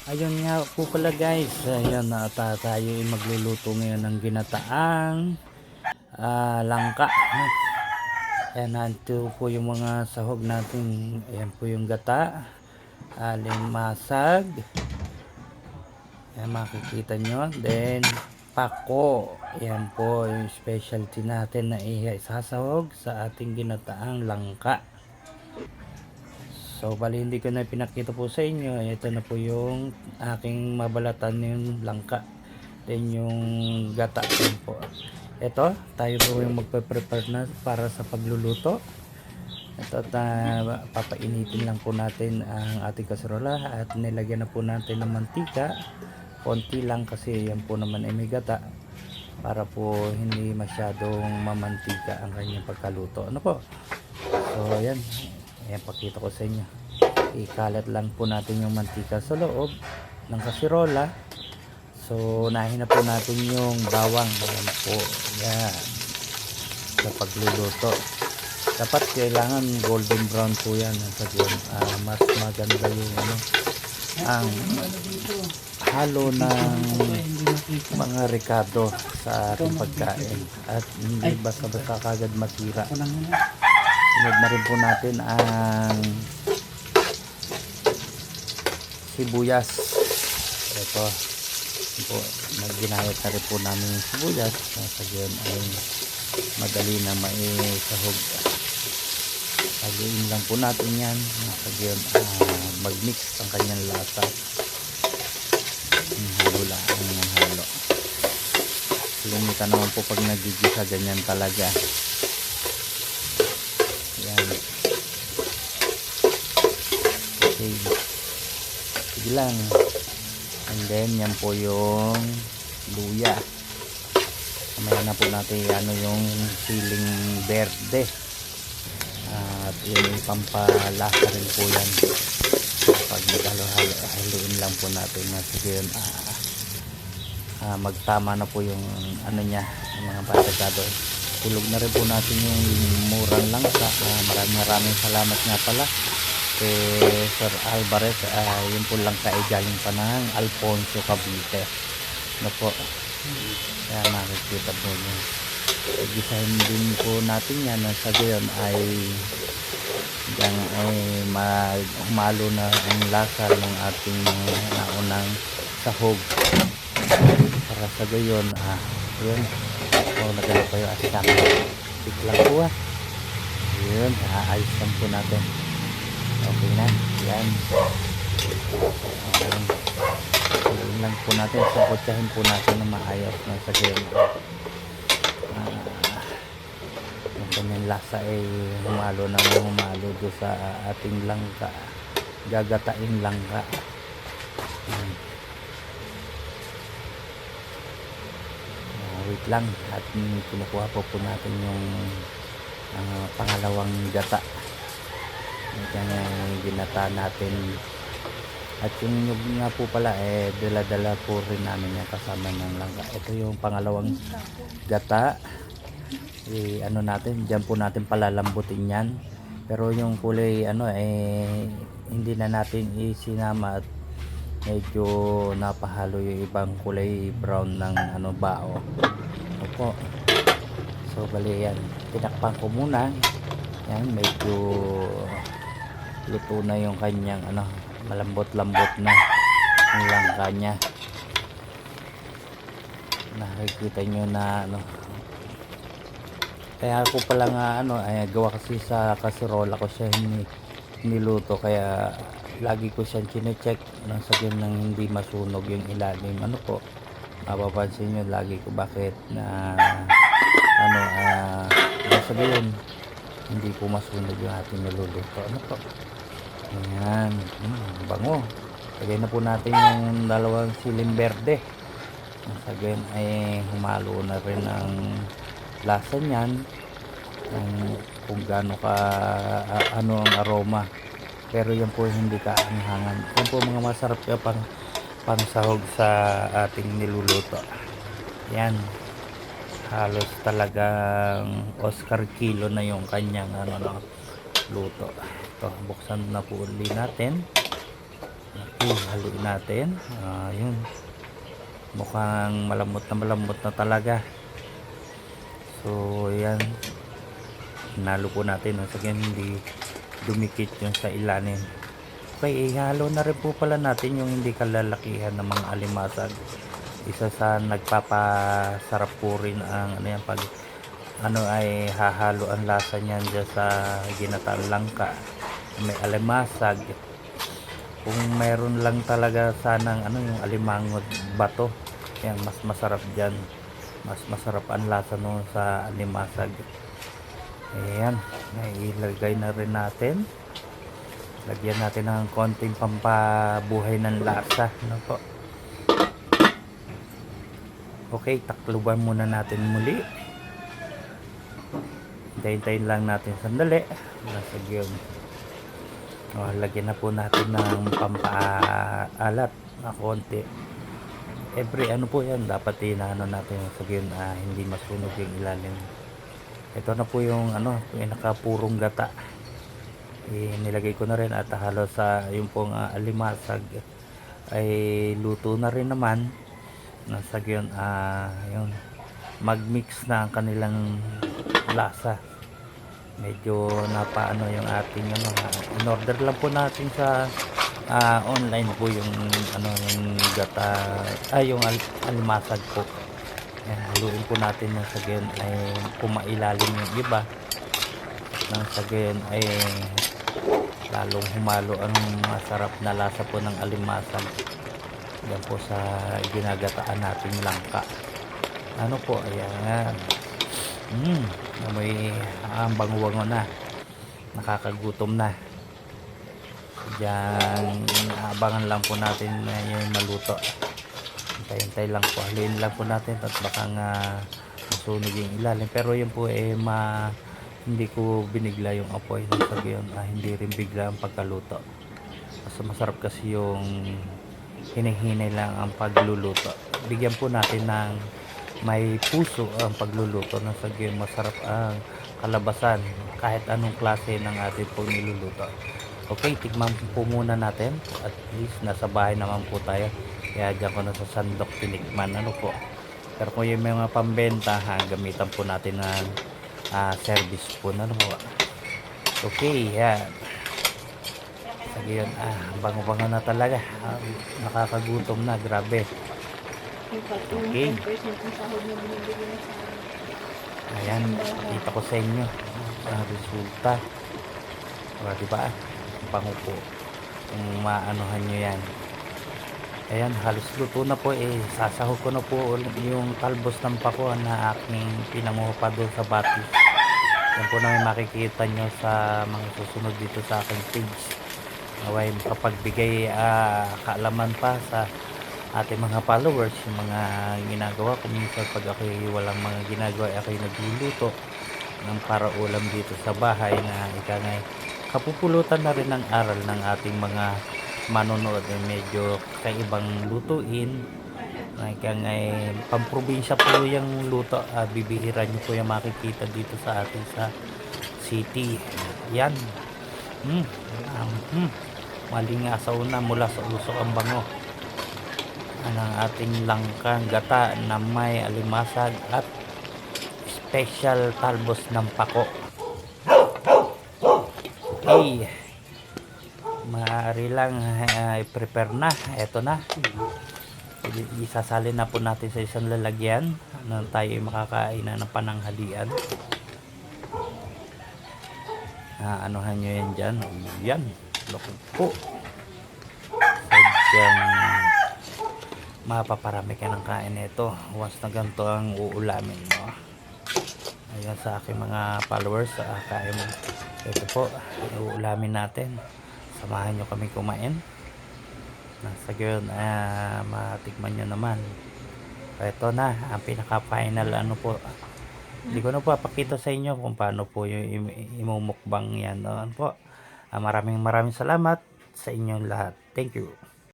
Ayun nga po pala guys, ayun na tayo ay magluluto ngayon ng ginataang langka. Ayan, nandito po yung mga sahog natin. Ayan po yung gata, alimasag. Ayan, makikita nyo. Then pako. Ayan po yung specialty natin na isasahog sa ating ginataang langka. So bali hindi ko na pinakita po sa inyo. Ito na po yung aking mabalatan yung langka. Then yung gata din po. Ito, tayo po yung magpe-prepare na para sa pagluluto. Ito, papainitin lang po natin ang ating kaserola at nilagyan na po natin ng mantika. Konti lang kasi yan po naman ay may gata para po hindi masyadong mamantika ang kanyang pagkaluto. Ano po? So ayan, ayan pakita ko sa inyo. Ikalat lang po natin yung mantika sa loob ng kasirola. So unahin na po natin yung bawang. Ayan po, yan, sa pagluluto. Dapat kailangan golden brown po yan. Mas maganda yung ang halo ng mga rekado sa ating pagkain at hindi basta-basta kagad masira. Sunod na rin po natin ang sibuyas. Ito po, ginayat na rin po namin yung sibuyas. Sa gayon ay madali na maisahog. Haluin lang po natin yan. Sa gayon mag-mix ang kanyang lasa. Halo lang ang halo. Limitan naman po pag nagigisa, ganyan talaga. Yan. Okay. Sige lang. And then yan po yung luya. Mamaya na po natin yung siling berde. At yun yung pampalasa rin po yan. Pag haluin lang po natin na sige yun, magtama na po yung niya, yung mga patatado. Tulog na rin po natin yung murang langka. Maraming salamat nga pala kay Sir Alvarez. Yun po langka ay galing pa ng Alfonso Cavite. Ano po, kaya makikita po nyo. Gisahin din po natin yan. Sa gayon ay diyan ay humalo na ang lasa ng ating naunang sahog. Para sa gayon, yun. Nagala pa yung asak. Biglang po yun, aayos lang po natin. Okay na, yan. Okay. Yun lang po natin, sangkotsahin po natin na maayos na sa gayon. Yung kanyang lasa ay humalo doon sa ating langka, gagatain langka. Wait lang at kinukuha po natin yung pangalawang gata. Yan ang ginata natin. At yung nyug nga po pala dala-dala po rin namin yan kasama ng langka. Ito yung pangalawang gata. Natin, diyan po natin palalambutin yan. Pero yung kulay hindi na natin isinama at medyo napahalo yung ibang kulay brown ng bao. Opo. So bali yan, tinakpan ko muna. Yan, medyo luto na yung kanyang malambot-lambot na yung langka niya. Nakikita nyo na kaya ako pala nga gawa kasi sa kaserola ko siya niluto, kaya lagi ko siyang chine-check nang sabihin nang hindi masunog yung ilalim. Po, mapapansin nyo lagi ko bakit na sabihin hindi po masunog yung ating niluluto. Po, ayan, bango. Lagay na po natin yung dalawang siling berde. Sabihin ay humalo na rin ang lasa niyan, kung gaano ka ang aroma. Pero yan po hindi kaanghangan. Yan po mga masarap ka pang sahog sa ating niluluto. Yan, halos talagang Oscar kilo na yung kanyang luto. Ito, buksan na po ulit natin. Okay, haluin natin. Yun. Mukhang malambot na talaga. So, yan. Hinalo po natin. So, hindi dumikit yung sa ilalim. Okay, ihalo na rin po pala natin yung hindi kalalakihan ng mga alimasag. Isa sa nagpapasarap po rin ang ano yan, pag ay hahalo ang lasa niyan dyan sa ginataang langka. May alimasag. Kung meron lang talaga sanang yung alimangot bato, yan mas masarap diyan. Mas masarap ang lasa noon sa alimasag. Ayan, nailagay na rin natin. Lagyan natin ng konting pampabuhay ng lasa, ano po. Okay, takluban muna natin muli. Hintayin lang natin sandali. Nasagyan. Lagyan na po natin ng pampaalat na konti. Every po yan, dapat inaano natin sa hindi masunog yung ilalim. Ito na po yung pinakapurong gata. Nilagay ko na rin at halos sa yung pong alimasag ay luto na rin naman. Nasagyan yun, magmix na ang kanilang lasa. Medyo napaano yung ating in order lang po natin sa online po yung yung gata yung alimasag po. Yan, haluin po natin ng sagyan ay pumailalim yung iba nang sagyan ay lalong humalo ang masarap na lasa po ng alimasag yan po sa ginagataan nating langka. Ano po, ayan. May bango-bango na, nakakagutom na. Diyan, abangan lang po natin na yung maluto. Hintay lang po, haluin lang po natin at baka nga masunog yung ilalim. Pero yun po hindi ko binigla yung apoy ng sagyon. Hindi rin bigla ang pagkaluto. Mas masarap kasi yung hinihinay lang ang pagluluto. Bigyan po natin ng may puso ang pagluluto ng sagyon. Masarap ang kalabasan kahit anong klase ng ating pong niluluto. Okay, tikman po muna natin. At least nasa bahay naman po tayo, kaya dyan ko na sa sandok tinikman po. Pero kung yung mga pambenta gamitan po natin ng service po po. Okay, yan. Sagyon, bango-bango na talaga. Nakakagutom na, grabe. Okay. Ayan, kita ko sa inyo ang resulta. Diba? Bango po. Kung maanohan nyo yan. Ayan, halos luto na po. Sasahog ko na po yung talbos ng pako na aking pinanguha pa doon sa batis. Yan po na may makikita nyo sa mga susunod dito sa aking page. Naway makapagbigay kaalaman pa sa ating mga followers yung mga ginagawa ko. Minsan pag ako walang mga ginagawa, ako nagluluto ng para ulam dito sa bahay na ikangay kapupulutan na rin ng aral ng ating mga manonood. Medyo kaibang lutuin na ikangay pamprobinsya po yung luto. Bibihira nyo po yung makikita dito sa atin sa city. Yan. Malingasaw na mula sa usok ang bango ang ating langkang gata na may alimasag at special talbos ng pako. Okay, maaari lang i-prepare na. Eto na, isasalin na po natin sa isang lalagyan na tayo makakain ng pananghalian. Anuhan nyo yan dyan. Yan, lukog po. Sadyang mapaparami ka ng kain nito once na ganito ang uulamin mo. Ayan sa aking mga followers, kain mo. Ito po, uulamin natin. Samahan nyo kami kumain. Nasa gayon, matikman nyo naman. Ito na, ang pinaka-final po. Hindi ko na po papakita sa inyo kung paano po yung imumukbang yan. Ano po. Maraming salamat sa inyong lahat. Thank you.